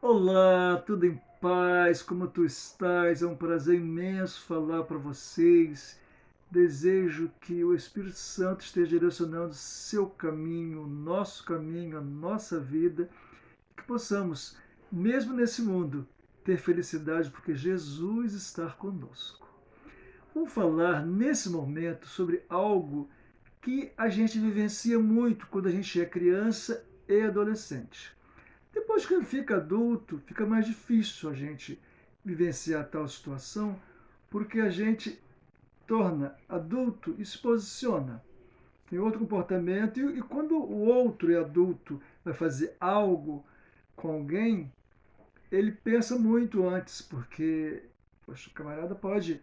Olá, tudo em paz? Como tu estás? É um prazer imenso falar para vocês. Desejo que o Espírito Santo esteja direcionando seu caminho, o nosso caminho, a nossa vida, que possamos, mesmo nesse mundo, ter felicidade porque Jesus está conosco. Vamos falar nesse momento sobre algo que a gente vivencia muito quando a gente é criança e adolescente. Depois que ele fica adulto, fica mais difícil a gente vivenciar tal situação, porque a gente torna adulto e se posiciona. Tem outro comportamento, e quando o outro é adulto, vai fazer algo com alguém, ele pensa muito antes, porque poxa, o camarada pode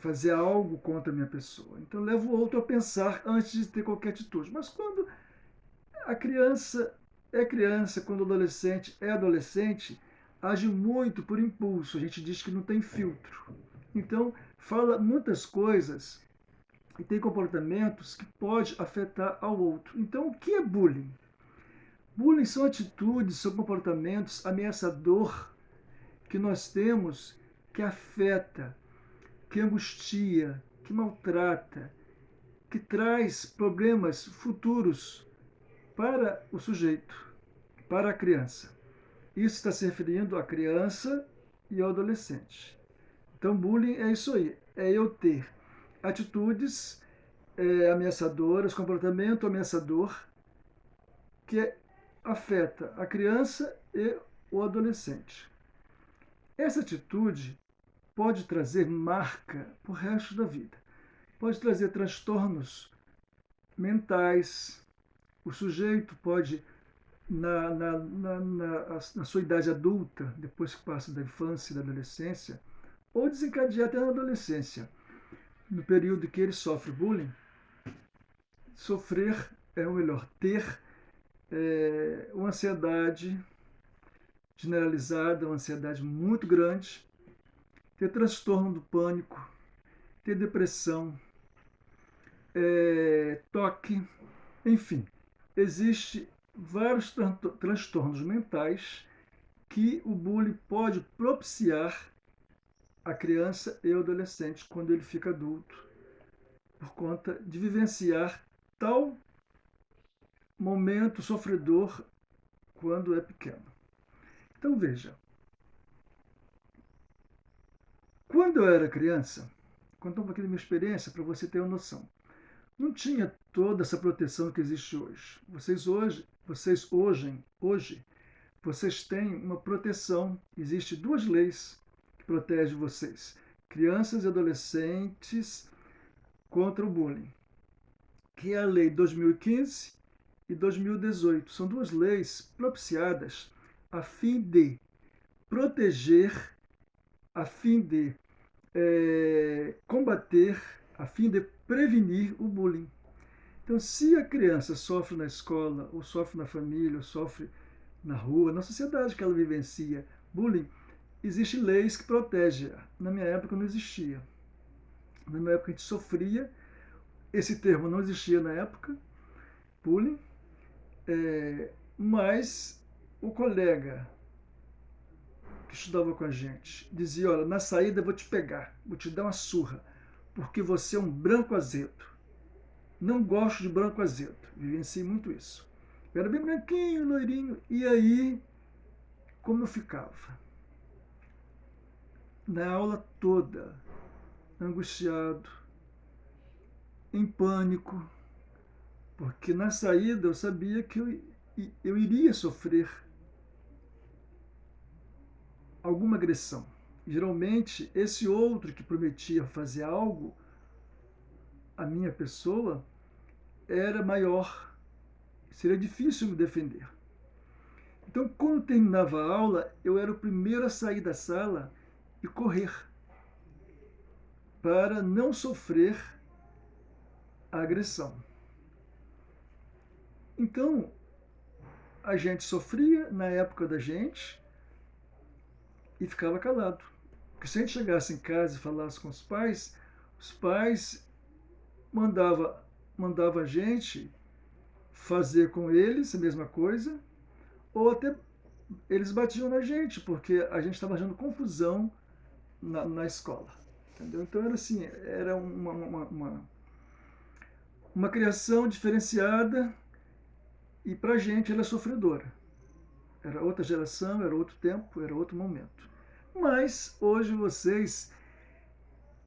fazer algo contra a minha pessoa. Então leva o outro a pensar antes de ter qualquer atitude. Mas quando a criança, quando adolescente é adolescente, age muito por impulso. A gente diz que não tem filtro. Então, fala muitas coisas e tem comportamentos que pode afetar ao outro. Então, o que é bullying? Bullying são atitudes, são comportamentos ameaçador que nós temos que afeta, que angustia, que maltrata, que traz problemas futuros para o sujeito, para a criança. Isso está se referindo à criança e ao adolescente. Então, bullying é isso aí: é eu ter atitudes ameaçadoras, comportamento ameaçador que afeta a criança e o adolescente. Essa atitude pode trazer marca para o resto da vida, pode trazer transtornos mentais. O sujeito pode na sua idade adulta, depois que passa da infância e da adolescência, ou desencadear até na adolescência, no período que ele sofre bullying, sofrer, ou melhor, ter uma ansiedade generalizada, uma ansiedade muito grande, ter transtorno do pânico, ter depressão, toque, enfim, existe vários transtornos mentais que o bullying pode propiciar a criança e o adolescente quando ele fica adulto, por conta de vivenciar tal momento sofredor quando é pequeno. Então veja, quando eu era criança, contar um pouquinho da minha experiência para você ter uma noção. Não tinha toda essa proteção que existe hoje. Hoje, vocês têm uma proteção. Existem duas leis que protegem vocês: crianças e adolescentes contra o bullying, que é a Lei 2015 e 2018. São duas leis propiciadas a fim de proteger, a fim de combater, a fim de prevenir o bullying. Então, se a criança sofre na escola, ou sofre na família, ou sofre na rua, na sociedade que ela vivencia bullying, existem leis que protegem. Na minha época não existia. Na minha época a gente sofria, esse termo não existia na época, bullying, mas o colega que estudava com a gente dizia: olha, na saída eu vou te pegar, vou te dar uma surra, porque você é um branco azedo. Não gosto de branco azedo. Vivenciei muito isso. Eu era bem branquinho, loirinho. E aí, como eu ficava? Na aula toda, angustiado, em pânico, porque na saída eu sabia que eu iria sofrer alguma agressão. Geralmente, esse outro que prometia fazer algo à minha pessoa era maior. Seria difícil me defender. Então, quando terminava a aula, eu era o primeiro a sair da sala e correr para não sofrer a agressão. Então, a gente sofria na época da gente e ficava calado. Porque se a gente chegasse em casa e falasse com os pais mandava a gente fazer com eles a mesma coisa, ou até eles batiam na gente, porque a gente estava gerando confusão na escola. Entendeu? Então era assim, era uma criação diferenciada e pra gente ela é sofredora. Era outra geração, era outro tempo, era outro momento. Mas hoje vocês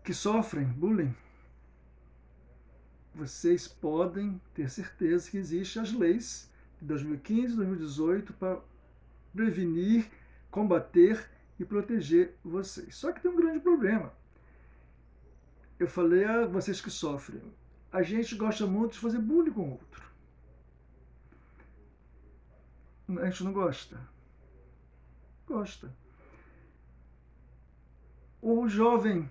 que sofrem bullying, vocês podem ter certeza que existem as leis de 2015 e 2018 para prevenir, combater e proteger vocês. Só que tem um grande problema. Eu falei a vocês que sofrem, a gente gosta muito de fazer bullying com o outro. A gente não gosta? Gosta. O jovem,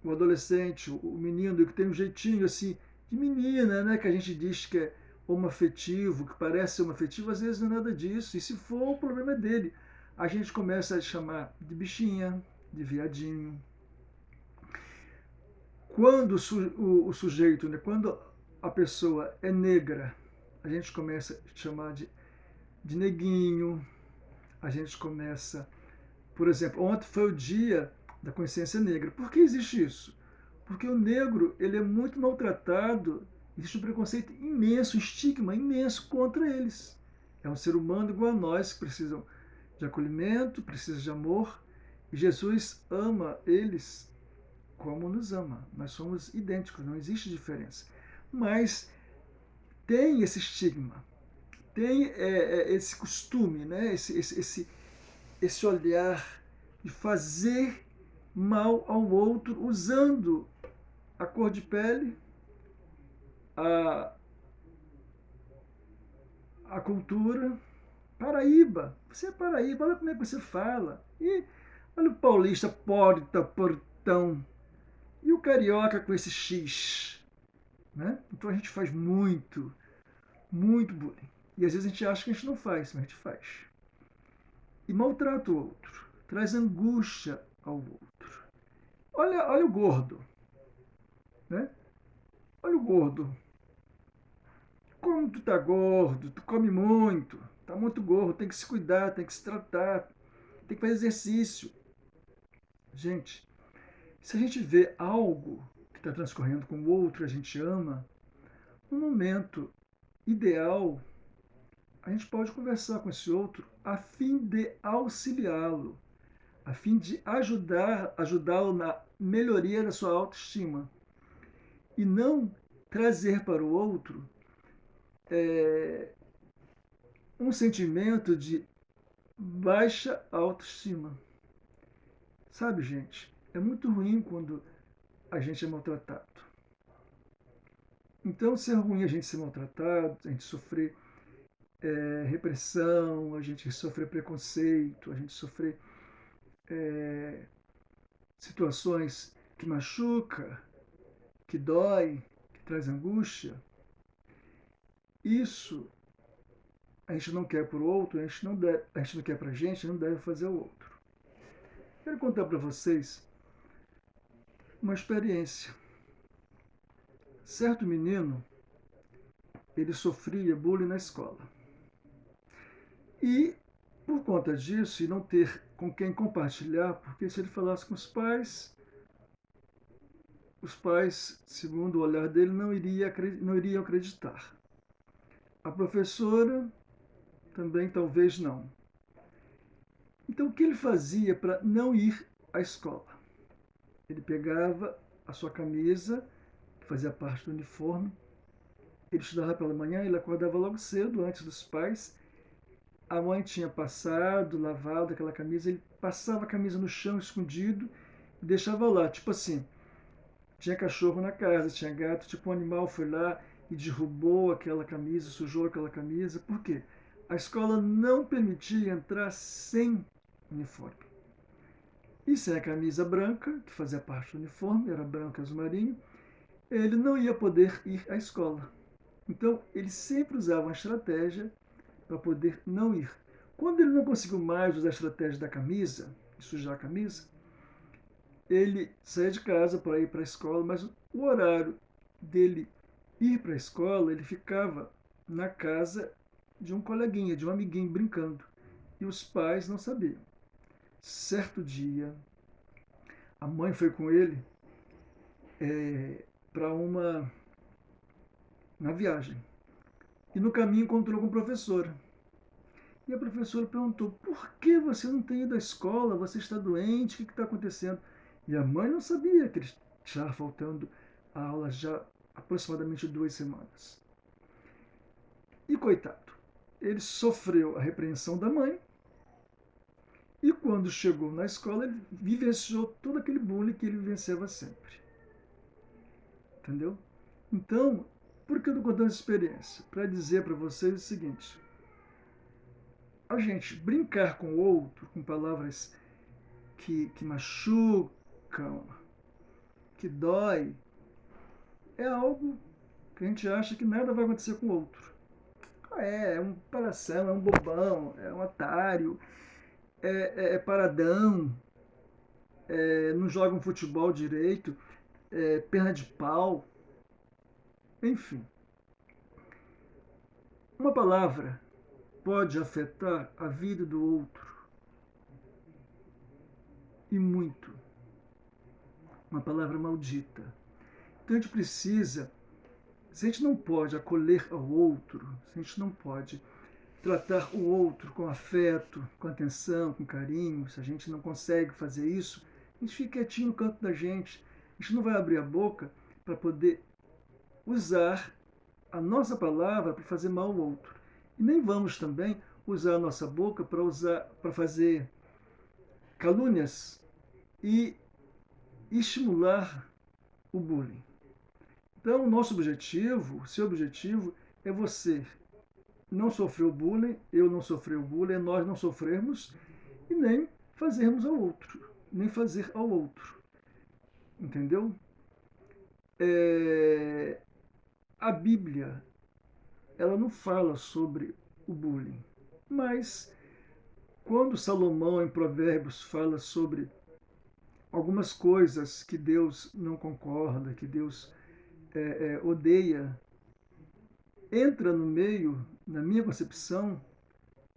o adolescente, o menino que tem um jeitinho assim de menina, né, que a gente diz que é homoafetivo, que parece homoafetivo, às vezes não é nada disso. E se for, o problema é dele. A gente começa a chamar de bichinha, de viadinho. Quando o sujeito, né, quando a pessoa é negra, a gente começa a chamar de neguinho. A gente começa, por exemplo, ontem foi o dia da consciência negra. Por que existe isso? Porque o negro ele é muito maltratado, existe um preconceito imenso, um estigma imenso contra eles. É um ser humano igual a nós, que precisam de acolhimento, precisa de amor, e Jesus ama eles como nos ama. Nós somos idênticos, não existe diferença. Mas tem esse estigma, tem esse costume, né? esse olhar de fazer mal ao outro usando a cor de pele, a, a cultura. Paraíba, você é Paraíba, olha como é que você fala. E olha o paulista porta, portão. E o carioca com esse X. Né? Então a gente faz muito, muito bullying. E às vezes a gente acha que a gente não faz, mas a gente faz. E maltrata o outro, traz angústia ao outro. Olha o gordo, né? Olha o gordo. Como tu tá gordo, tu come muito, tá muito gordo, tem que se cuidar, tem que se tratar, tem que fazer exercício. Gente, se a gente vê algo que está transcorrendo com o outro, a gente ama, um momento ideal, a gente pode conversar com esse outro a fim de auxiliá-lo, a fim de ajudá-lo na melhoria da sua autoestima e não trazer para o outro um sentimento de baixa autoestima. Sabe, gente, é muito ruim quando a gente é maltratado. Então, se é ruim a gente ser maltratado, a gente sofrer repressão, a gente sofrer preconceito, a gente sofrer situações que machuca, que dói, que traz angústia, isso a gente não quer para o outro, a gente não quer para a gente não deve fazer ao outro. Quero contar para vocês uma experiência. Certo menino, ele sofria bullying na escola. E por conta disso, e não ter com quem compartilhar, porque se ele falasse com os pais, segundo o olhar dele, não iriam acreditar. A professora também talvez não. Então o que ele fazia para não ir à escola? Ele pegava a sua camisa, que fazia parte do uniforme, ele estudava pela manhã, ele acordava logo cedo, antes dos pais. A mãe tinha passado, lavado aquela camisa, ele passava a camisa no chão escondido e deixava lá, tipo assim, tinha cachorro na casa, tinha gato, tipo um animal foi lá e derrubou aquela camisa, sujou aquela camisa. Por quê? A escola não permitia entrar sem uniforme. E sem a camisa branca, que fazia parte do uniforme, era branco e azul marinho, ele não ia poder ir à escola. Então, ele sempre usava uma estratégia para poder não ir. Quando ele não conseguiu mais usar a estratégia da camisa, de sujar a camisa, ele saía de casa para ir para a escola, mas o horário dele ir para a escola, ele ficava na casa de um coleguinha, de um amiguinho brincando. E os pais não sabiam. Certo dia, a mãe foi com ele para uma viagem. E no caminho encontrou com a professora. E a professora perguntou: por que você não tem ido à escola? Você está doente? O que está acontecendo? E a mãe não sabia que ele estava faltando a aula já aproximadamente 2 semanas. E coitado, ele sofreu a repreensão da mãe. E quando chegou na escola, ele vivenciou todo aquele bullying que ele vivenciava sempre. Entendeu? Então, por que eu estou contando essa experiência? Para dizer para vocês o seguinte: a gente brincar com o outro com palavras que machucam, que dói, é algo que a gente acha que nada vai acontecer com o outro. É um palhação, é um bobão, é um otário, é paradão, não joga um futebol direito, perna de pau, enfim. Uma palavra pode afetar a vida do outro e muito. Uma palavra maldita. Então a gente precisa, se a gente não pode acolher ao outro, se a gente não pode tratar o outro com afeto, com atenção, com carinho, se a gente não consegue fazer isso, a gente fica quietinho no canto da gente. A gente não vai abrir a boca para poder usar a nossa palavra para fazer mal ao outro. E nem vamos também usar a nossa boca para fazer calúnias e estimular o bullying. Então, o nosso objetivo, o seu objetivo é você não sofrer o bullying, eu não sofrer o bullying, é nós não sofrermos e nem fazermos ao outro, nem fazer ao outro. Entendeu? A Bíblia, ela não fala sobre o bullying, mas quando Salomão, em Provérbios, fala sobre algumas coisas que Deus não concorda, que Deus odeia, entra no meio, na minha concepção,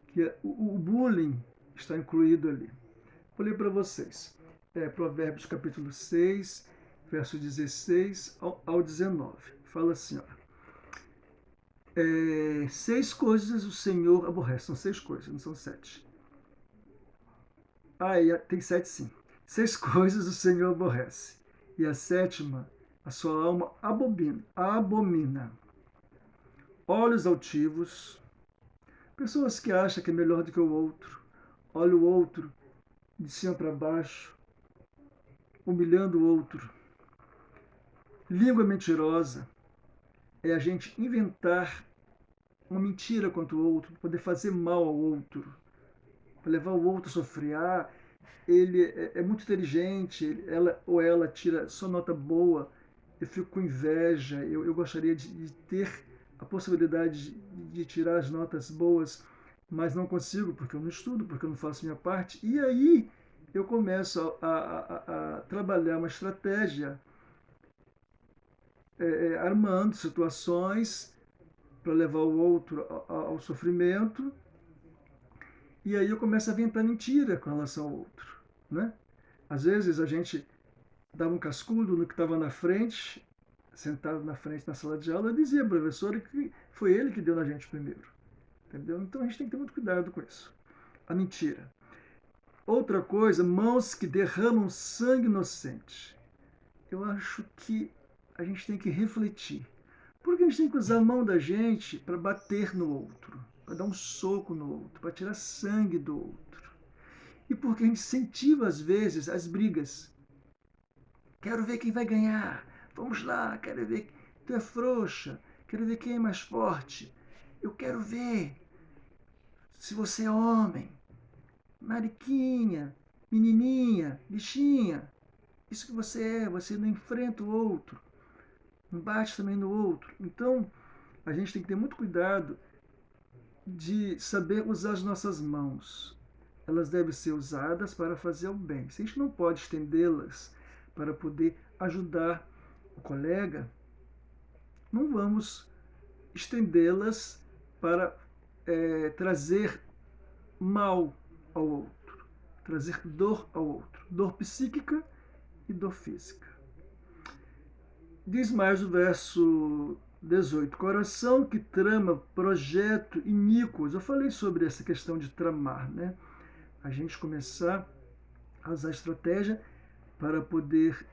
que o bullying está incluído ali. Vou ler para vocês. Provérbios capítulo 6, verso 16 ao 19. Fala assim, ó. 6 coisas o Senhor aborrece. São 6 coisas, não são 7. Tem 7 sim. 6 coisas o Senhor aborrece. E a sétima, a sua alma abomina. Olhos altivos, pessoas que acham que é melhor do que o outro, olha o outro de cima para baixo, humilhando o outro. Língua mentirosa é a gente inventar uma mentira contra o outro, para poder fazer mal ao outro, para levar o outro a sofrer. Ele é muito inteligente, ela tira só nota boa, eu fico com inveja, eu gostaria de ter a possibilidade de tirar as notas boas, mas não consigo porque eu não estudo, porque eu não faço minha parte. E aí eu começo a trabalhar uma estratégia armando situações para levar o outro ao sofrimento, e aí eu começo a inventar mentira com relação ao outro. Né? Às vezes a gente dava um cascudo no que estava na frente, sentado na frente na sala de aula, e dizia para a professora que foi ele que deu na gente primeiro. Entendeu? Então a gente tem que ter muito cuidado com isso. A mentira. Outra coisa, mãos que derramam sangue inocente. Eu acho que a gente tem que refletir. Porque a gente tem que usar a mão da gente para bater no outro, para dar um soco no outro, para tirar sangue do outro. E porque a gente incentiva, às vezes, as brigas. Quero ver quem vai ganhar. Vamos lá, quero ver. Tu é frouxa. Quero ver quem é mais forte. Eu quero ver se você é homem. Mariquinha, menininha, bichinha. Isso que você não enfrenta o outro. Não bate também no outro. Então, a gente tem que ter muito cuidado de saber usar as nossas mãos. Elas devem ser usadas para fazer o bem. Se a gente não pode estendê-las para poder ajudar o colega, não vamos estendê-las para trazer mal ao outro, trazer dor ao outro, dor psíquica e dor física. Diz mais o verso 18: coração que trama projeto iníquos. Eu falei sobre essa questão de tramar, né? A gente começar a usar estratégia para poder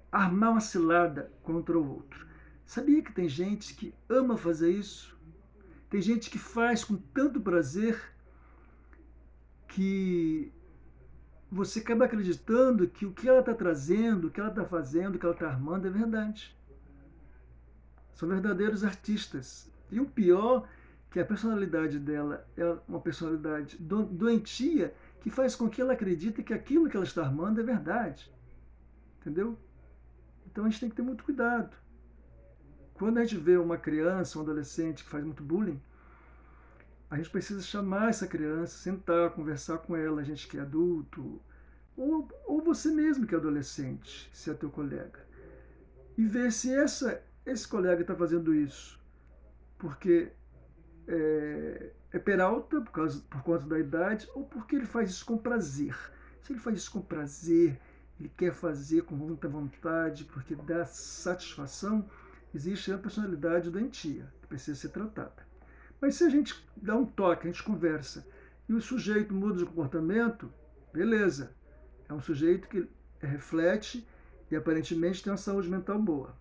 armar uma cilada contra o outro. Sabia que tem gente que ama fazer isso? Tem gente que faz com tanto prazer que você acaba acreditando que o que ela está trazendo, o que ela está fazendo, o que ela está armando é verdade. São verdadeiros artistas. E o pior que a personalidade dela é uma personalidade doentia que faz com que ela acredite que aquilo que ela está armando é verdade. Entendeu? Então a gente tem que ter muito cuidado. Quando a gente vê uma criança, um adolescente que faz muito bullying, a gente precisa chamar essa criança, sentar, conversar com ela, a gente que é adulto, ou você mesmo que é adolescente, se é teu colega, e ver se esse colega está fazendo isso porque é peralta, por conta da idade, ou porque ele faz isso com prazer. Se ele faz isso com prazer, ele quer fazer com muita vontade, porque dá satisfação, existe a personalidade doentia, que precisa ser tratada. Mas se a gente dá um toque, a gente conversa, e o sujeito muda de comportamento, beleza. É um sujeito que reflete e aparentemente tem uma saúde mental boa.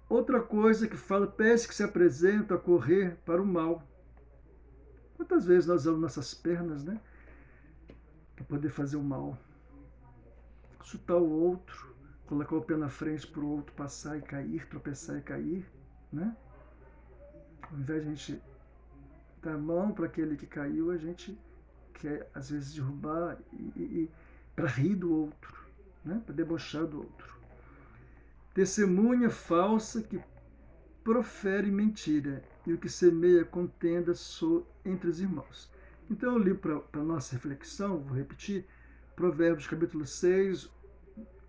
Outra coisa que fala, pés que se apresenta a correr para o mal. Quantas vezes nós usamos nossas pernas, né? Para poder fazer o mal. Chutar o outro, colocar o pé na frente para o outro passar e cair, tropeçar e cair, né? Ao invés de a gente dar a mão para aquele que caiu, a gente quer, às vezes, derrubar para rir do outro, né? Para debochar do outro. Testemunha falsa que profere mentira, e o que semeia contenda entre os irmãos. Então eu li para a nossa reflexão, vou repetir, Provérbios capítulo 6,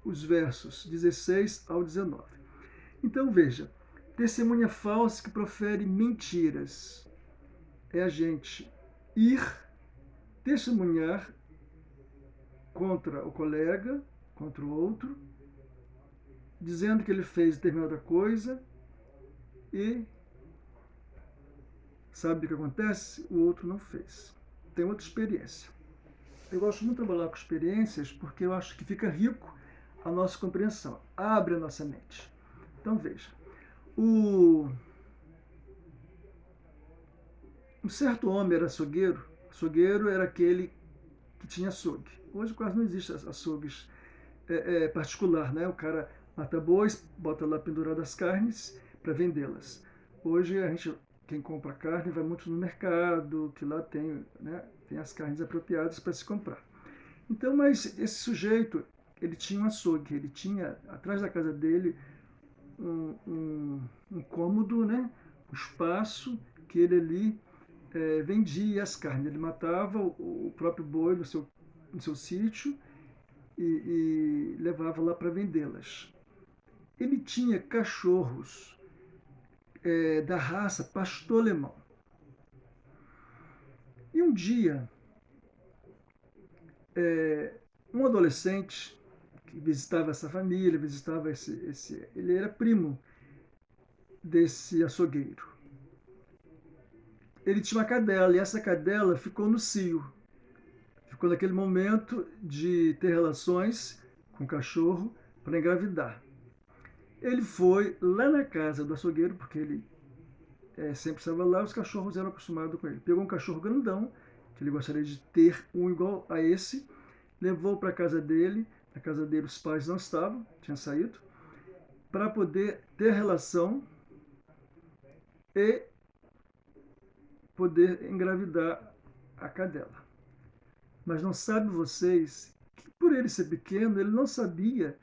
os versos 16 ao 19. Então veja, testemunha falsa que profere mentiras é a gente ir testemunhar contra o colega, contra o outro, dizendo que ele fez determinada coisa e sabe o que acontece? O outro não fez. Tem outra experiência. Eu gosto muito de trabalhar com experiências porque eu acho que fica rico a nossa compreensão, abre a nossa mente. Então veja, um certo homem era açougueiro. Açougueiro era aquele que tinha açougue. Hoje quase não existe açougues particular, né? O cara mata bois, bota lá pendurado as carnes para vendê-las. Hoje a gente, quem compra carne vai muito no mercado, que lá tem, né, tem as carnes apropriadas para se comprar. Então, mas esse sujeito, ele tinha um açougue, ele tinha atrás da casa dele um cômodo, né, um espaço que ele ali vendia as carnes. Ele matava o próprio boi no seu sítio e levava lá para vendê-las. Ele tinha cachorros da raça pastor alemão. E um dia, um adolescente que visitava essa família, visitava ele era primo desse açougueiro. Ele tinha uma cadela e essa cadela ficou no cio. Ficou naquele momento de ter relações com o cachorro para engravidar. Ele foi lá na casa do açougueiro, porque ele sempre estava lá, os cachorros eram acostumados com ele. Pegou um cachorro grandão, que ele gostaria de ter um igual a esse, levou para a casa dele. Na casa dele os pais não estavam, tinham saído, para poder ter relação e poder engravidar a cadela. Mas não sabe vocês que por ele ser pequeno, ele não sabia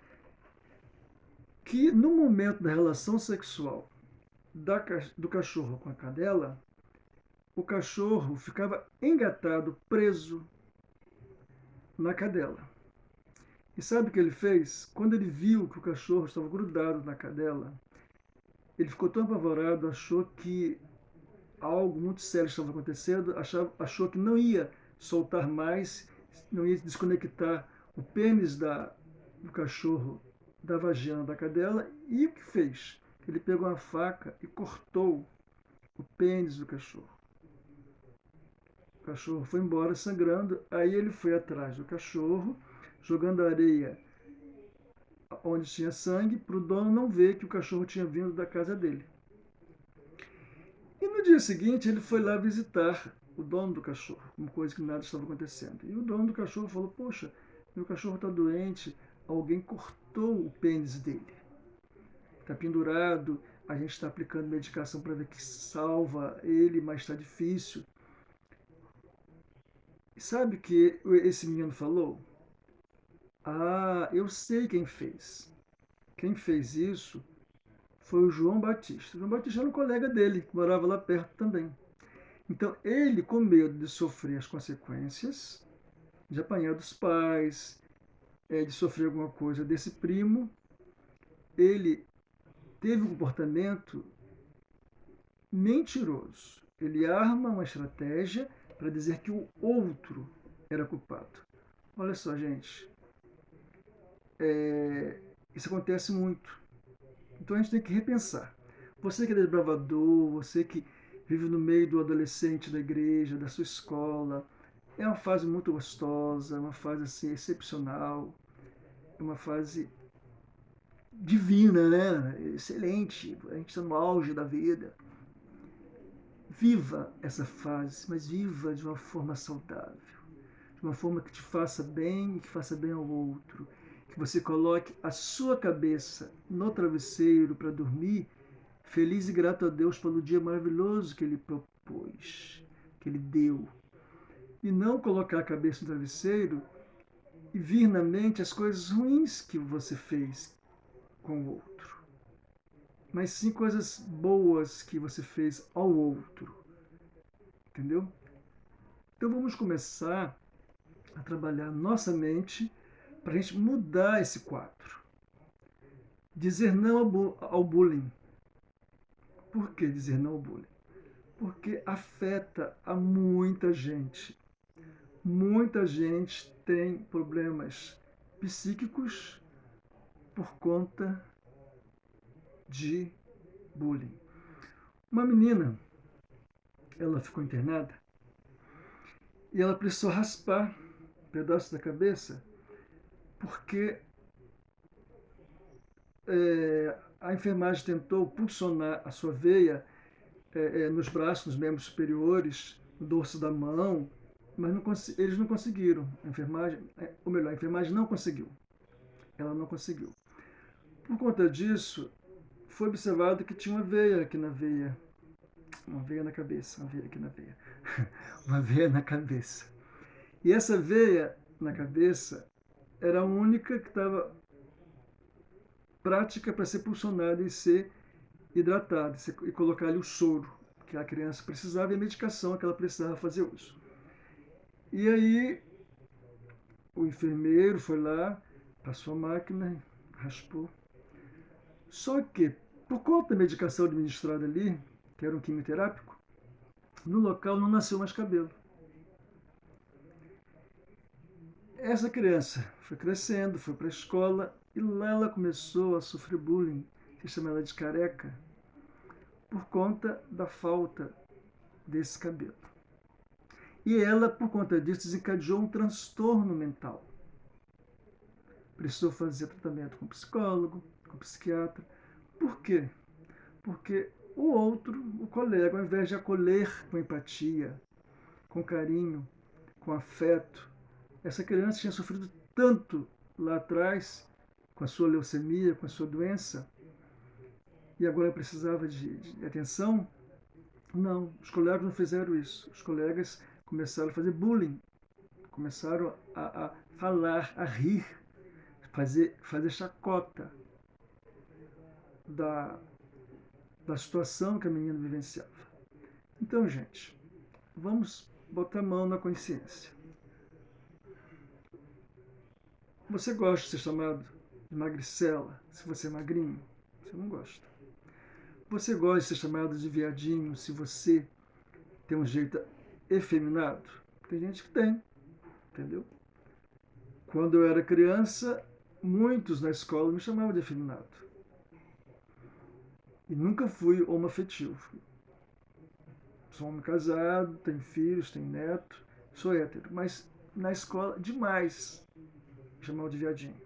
que no momento da relação sexual do cachorro com a cadela, o cachorro ficava engatado, preso na cadela. E sabe o que ele fez? Quando ele viu que o cachorro estava grudado na cadela, ele ficou tão apavorado, achou que algo muito sério estava acontecendo, achou que não ia soltar mais, não ia desconectar o pênis do cachorro da vagina da cadela, e o que fez? Ele pegou uma faca e cortou o pênis do cachorro. O cachorro foi embora sangrando, aí ele foi atrás do cachorro, jogando areia onde tinha sangue, para o dono não ver que o cachorro tinha vindo da casa dele. E no dia seguinte ele foi lá visitar o dono do cachorro, uma coisa que nada estava acontecendo. E o dono do cachorro falou: poxa, meu cachorro está doente, alguém cortou o pênis dele. Está pendurado, a gente está aplicando medicação para ver que salva ele, mas está difícil. E sabe o que esse menino falou? Ah, eu sei quem fez. Quem fez isso foi o João Batista. O João Batista era um colega dele, que morava lá perto também. Então, ele, com medo de sofrer as consequências, de apanhar dos pais, de sofrer alguma coisa desse primo, ele teve um comportamento mentiroso. Ele arma uma estratégia para dizer que o outro era culpado. Olha só, gente, isso acontece muito. Então a gente tem que repensar. Você que é desbravador, você que vive no meio do adolescente da igreja, da sua escola, é uma fase muito gostosa, uma fase assim excepcional, é uma fase divina, né? Excelente. A gente está no auge da vida. Viva essa fase, mas viva de uma forma saudável, de uma forma que te faça bem e que faça bem ao outro. Que você coloque a sua cabeça no travesseiro para dormir, feliz e grato a Deus pelo dia maravilhoso que Ele propôs, que Ele deu. E não colocar a cabeça no travesseiro e vir na mente as coisas ruins que você fez com o outro, mas sim coisas boas que você fez ao outro. Entendeu? Então vamos começar a trabalhar nossa mente para a gente mudar esse quadro. Dizer não ao bullying. Por que dizer não ao bullying? Porque afeta a muita gente. Muita gente tem problemas psíquicos por conta de bullying. Uma menina, ela ficou internada e ela precisou raspar um pedaço da cabeça porque a enfermagem tentou pulsionar a sua veia nos braços, nos membros superiores, no dorso da mão, mas eles não conseguiram. A enfermagem, ou melhor, a enfermagem não conseguiu. Ela não conseguiu. Por conta disso, foi observado que tinha uma veia aqui na veia. Uma veia na cabeça, uma veia aqui na veia. Uma veia na cabeça. E essa veia na cabeça era a única que estava prática para ser pulsionada e ser hidratada e colocar ali o soro que a criança precisava e a medicação que ela precisava fazer uso. E aí o enfermeiro foi lá, passou a máquina, raspou. Só que, por conta da medicação administrada ali, que era um quimioterápico, no local não nasceu mais cabelo. Essa criança foi crescendo, foi para a escola e lá ela começou a sofrer bullying, que chama ela de careca, por conta da falta desse cabelo. E ela, por conta disso, desencadeou um transtorno mental. Precisou fazer tratamento com psicólogo, com psiquiatra. Por quê? Porque o outro, o colega, ao invés de acolher com empatia, com carinho, com afeto, essa criança tinha sofrido tanto lá atrás com a sua leucemia, com a sua doença, e agora precisava de atenção. Não, os colegas não fizeram isso. Os colegas começaram a fazer bullying, começaram a falar, a rir, fazer chacota da situação que a menina vivenciava. Então, gente, vamos botar a mão na consciência. Você gosta de ser chamado de magricela, se você é magrinho? Você não gosta. Você gosta de ser chamado de viadinho, se você tem um jeito efeminado? Tem gente que tem, entendeu? Quando eu era criança, muitos na escola me chamavam de efeminado. E nunca fui homoafetivo. Sou homem casado, tenho filhos, tenho neto, sou hétero. Mas na escola, demais me chamavam de viadinho.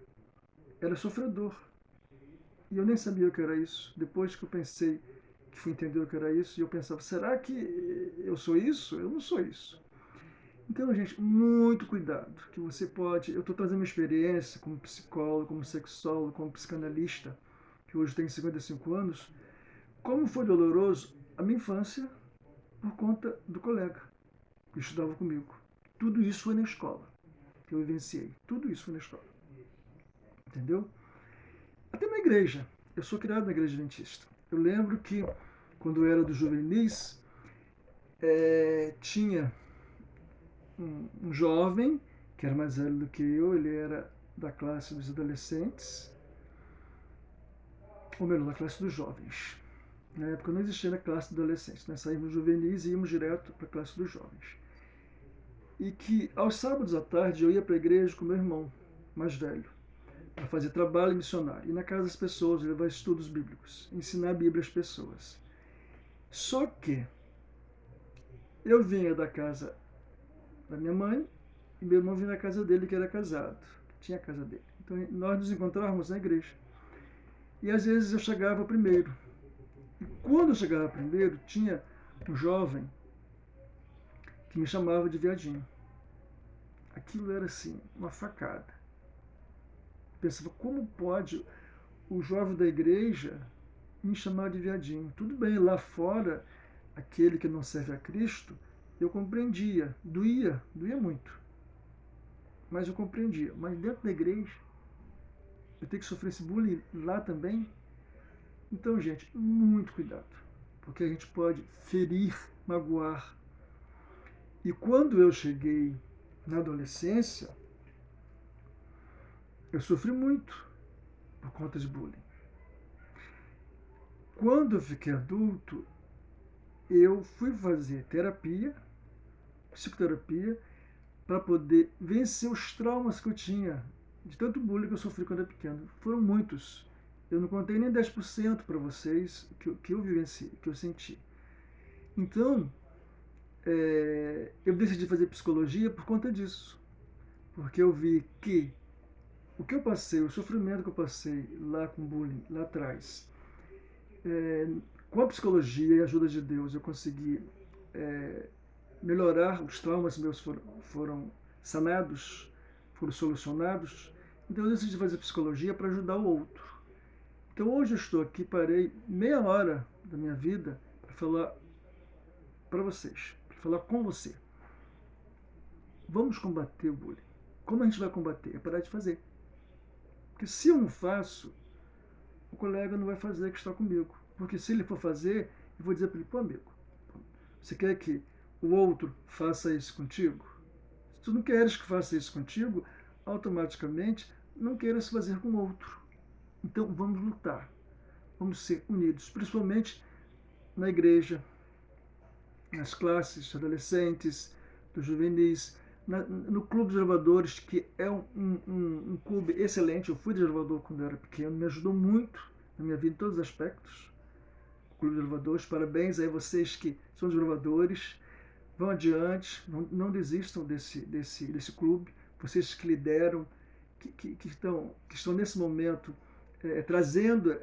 Era sofredor. E eu nem sabia o que era isso. Depois que eu pensei, que fui entender o que era isso, e eu pensava, será que eu sou isso? Eu não sou isso. Então, gente, muito cuidado, que você pode... Eu estou trazendo uma experiência como psicólogo, como sexólogo, como psicanalista, que hoje tenho 55 anos. Como foi doloroso a minha infância por conta do colega que estudava comigo. Tudo isso foi na escola que eu vivenciei. Tudo isso foi na escola. Entendeu? Até na igreja. Eu sou criado na igreja adventista. Eu lembro que, quando eu era do juvenis, tinha um jovem, que era mais velho do que eu, ele era da classe dos adolescentes, ou melhor, da classe dos jovens. Na época não existia a classe de adolescentes, nós saímos juvenis e íamos direto para a classe dos jovens. E que aos sábados à tarde eu ia para a igreja com meu irmão mais velho, para fazer trabalho missionário, ir na casa das pessoas, levar estudos bíblicos, ensinar a Bíblia às pessoas. Só que eu vinha da casa da minha mãe e meu irmão vinha da casa dele, que era casado, que tinha a casa dele. Então nós nos encontrávamos na igreja. E às vezes eu chegava primeiro. E quando eu chegava primeiro, tinha um jovem que me chamava de viadinho. Aquilo era assim, uma facada. Eu pensava, como pode o jovem da igreja me chamar de viadinho? Tudo bem, lá fora, aquele que não serve a Cristo, eu compreendia, doía muito. Mas eu compreendia. Mas dentro da igreja, eu tenho que sofrer esse bullying lá também? Então, gente, muito cuidado, porque a gente pode ferir, magoar. E quando eu cheguei na adolescência, eu sofri muito por conta de bullying. Quando eu fiquei adulto, eu fui fazer terapia, psicoterapia, para poder vencer os traumas que eu tinha de tanto bullying que eu sofri quando era pequeno. Foram muitos. Eu não contei nem 10% para vocês que eu vivenciei, que eu senti. Então, eu decidi fazer psicologia por conta disso. Porque eu vi que o que eu passei, o sofrimento que eu passei lá com bullying, lá atrás, com a psicologia e a ajuda de Deus, eu consegui melhorar, os traumas meus foram sanados, foram solucionados. Então eu decidi fazer psicologia para ajudar o outro. Então hoje eu estou aqui, parei meia hora da minha vida para falar para vocês, para falar com você. Vamos combater o bullying. Como a gente vai combater? É parar de fazer. Porque se eu não faço, o colega não vai fazer que está comigo. Porque se ele for fazer, eu vou dizer para ele, pô amigo, você quer que o outro faça isso contigo? Se tu não queres que faça isso contigo, automaticamente não queiras fazer com o outro. Então vamos lutar, vamos ser unidos, principalmente na igreja, nas classes adolescentes, dos juvenis, no Clube dos Elevadores, que é um clube excelente. Eu fui de elevador quando eu era pequeno, me ajudou muito na minha vida em todos os aspectos. O Clube dos Elevadores, parabéns aí vocês que são dos elevadores. Vão adiante, não desistam desse clube. Vocês que lideram, que estão nesse momento trazendo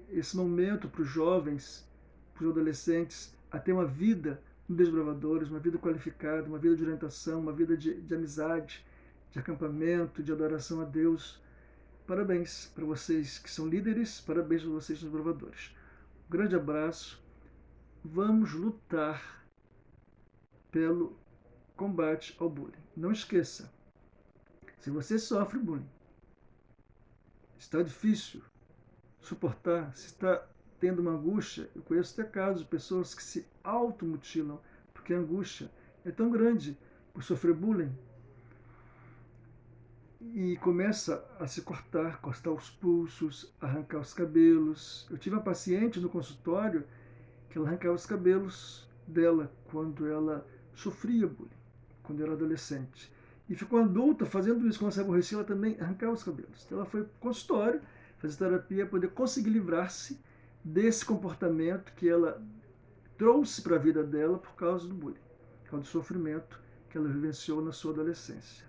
esse momento para os jovens, para os adolescentes, a ter uma vida no Desbravadores, uma vida qualificada, uma vida de orientação, uma vida de amizade, de acampamento, de adoração a Deus. Parabéns para vocês que são líderes, parabéns para vocês Desbravadores. Um grande abraço. Vamos lutar pelo combate ao bullying. Não esqueça, se você sofre bullying, está difícil suportar, se está tendo uma angústia, eu conheço até casos de pessoas que se automutilam, porque a angústia é tão grande por sofrer bullying, e começa a se cortar os pulsos, arrancar os cabelos. Eu tive uma paciente no consultório que ela arrancava os cabelos dela quando ela sofria bullying, quando era adolescente. E ficou adulta fazendo isso. Quando se aborrecia, ela também arrancava os cabelos. Então ela foi para o consultório, fazer terapia, para poder conseguir livrar-se desse comportamento que ela trouxe para a vida dela por causa do bullying, por causa do sofrimento que ela vivenciou na sua adolescência.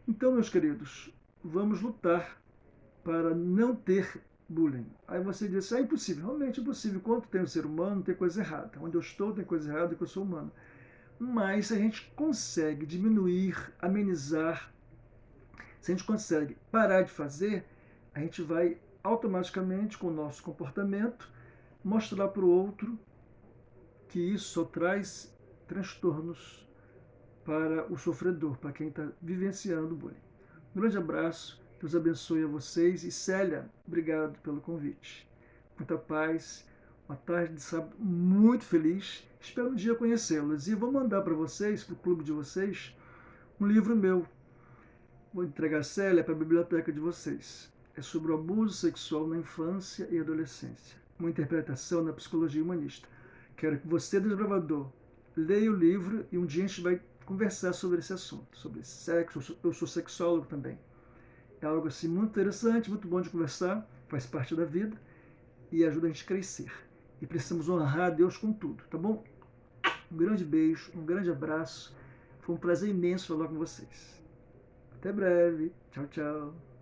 Então, meus queridos, vamos lutar para não ter bullying. Aí você diz, é impossível. Realmente é impossível. Enquanto tem o ser humano, tem coisa errada. Onde eu estou, tem coisa errada, porque eu sou humano. Mas se a gente consegue diminuir, amenizar, se a gente consegue parar de fazer, a gente vai automaticamente, com o nosso comportamento, mostrar para o outro que isso só traz transtornos para o sofredor, para quem está vivenciando o bullying. Um grande abraço, Deus abençoe a vocês e Célia, obrigado pelo convite. Muita paz, uma tarde de sábado muito feliz, espero um dia conhecê-los e vou mandar para vocês, para o clube de vocês, um livro meu. Vou entregar a Célia para a biblioteca de vocês. É sobre o abuso sexual na infância e adolescência, uma interpretação na psicologia humanista. Quero que você, desbravador, leia o livro e um dia a gente vai conversar sobre esse assunto, sobre sexo. Eu sou sexólogo também. É algo assim muito interessante, muito bom de conversar, faz parte da vida e ajuda a gente a crescer. E precisamos honrar a Deus com tudo, tá bom? Um grande beijo, um grande abraço. Foi um prazer imenso falar com vocês. Até breve. Tchau, tchau.